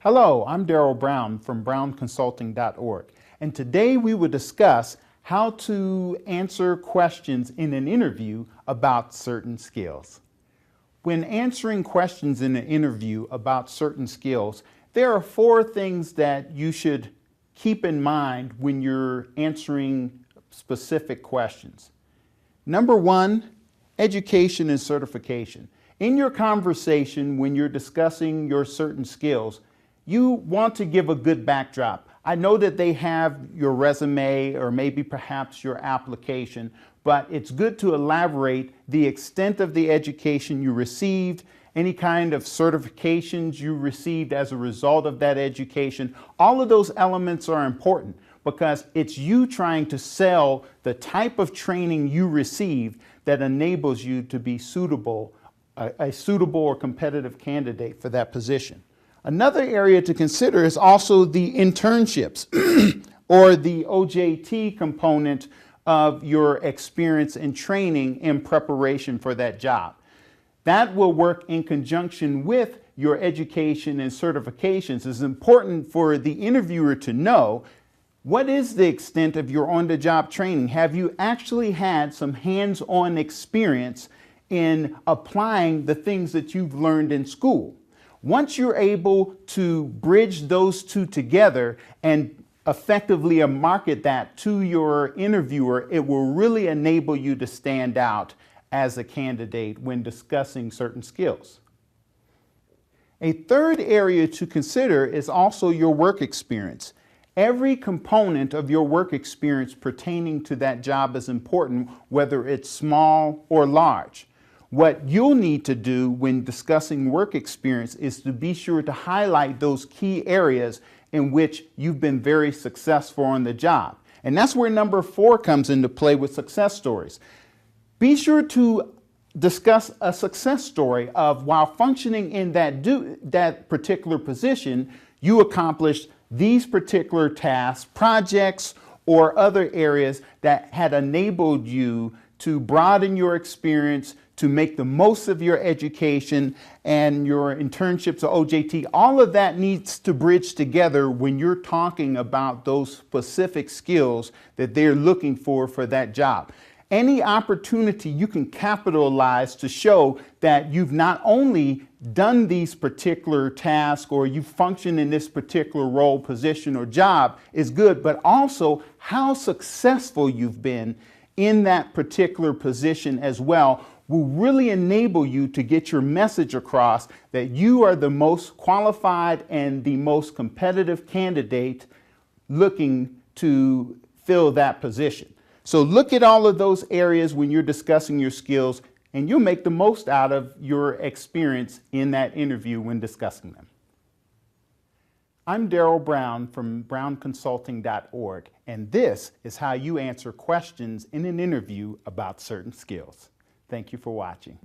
Hello, I'm Darryl Brown from brownconsulting.org, and today we will discuss how to answer questions in an interview about certain skills. When answering questions in an interview about certain skills, there are 4 things that you should keep in mind when you're answering specific questions. Number 1, education and certification. In your conversation, when you're discussing your certain skills, you want to give a good backdrop. I know that they have your resume or maybe perhaps your application, but it's good to elaborate the extent of the education you received, any kind of certifications you received as a result of that education. All of those elements are important because it's you trying to sell the type of training you received that enables you to be suitable, a suitable or competitive candidate for that position. Another area to consider is also the internships or the OJT component of your experience and training in preparation for that job. That will work in conjunction with your education and certifications. It's important for the interviewer to know what is the extent of your on-the-job training. Have you actually had some hands-on experience in applying the things that you've learned in school? Once you're able to bridge those two together and effectively market that to your interviewer, it will really enable you to stand out as a candidate when discussing certain skills. A third area to consider is also your work experience. Every component of your work experience pertaining to that job is important, whether it's small or large. What you'll need to do when discussing work experience is to be sure to highlight those key areas in which you've been very successful on the job. And that's where number 4 comes into play with success stories. Be sure to discuss a success story of while functioning in that particular position, you accomplished these particular tasks, projects, or other areas that had enabled you to broaden your experience, to make the most of your education and your internships or OJT. All of that needs to bridge together when you're talking about those specific skills that they're looking for that job. Any opportunity you can capitalize to show that you've not only done these particular tasks or you function in this particular role, position, or job is good, but also how successful you've been in that particular position as well will really enable you to get your message across that you are the most qualified and the most competitive candidate looking to fill that position. So look at all of those areas when you're discussing your skills, and you'll make the most out of your experience in that interview when discussing them. I'm Darryl Brown from brownconsulting.org, and this is how you answer questions in an interview about certain skills. Thank you for watching.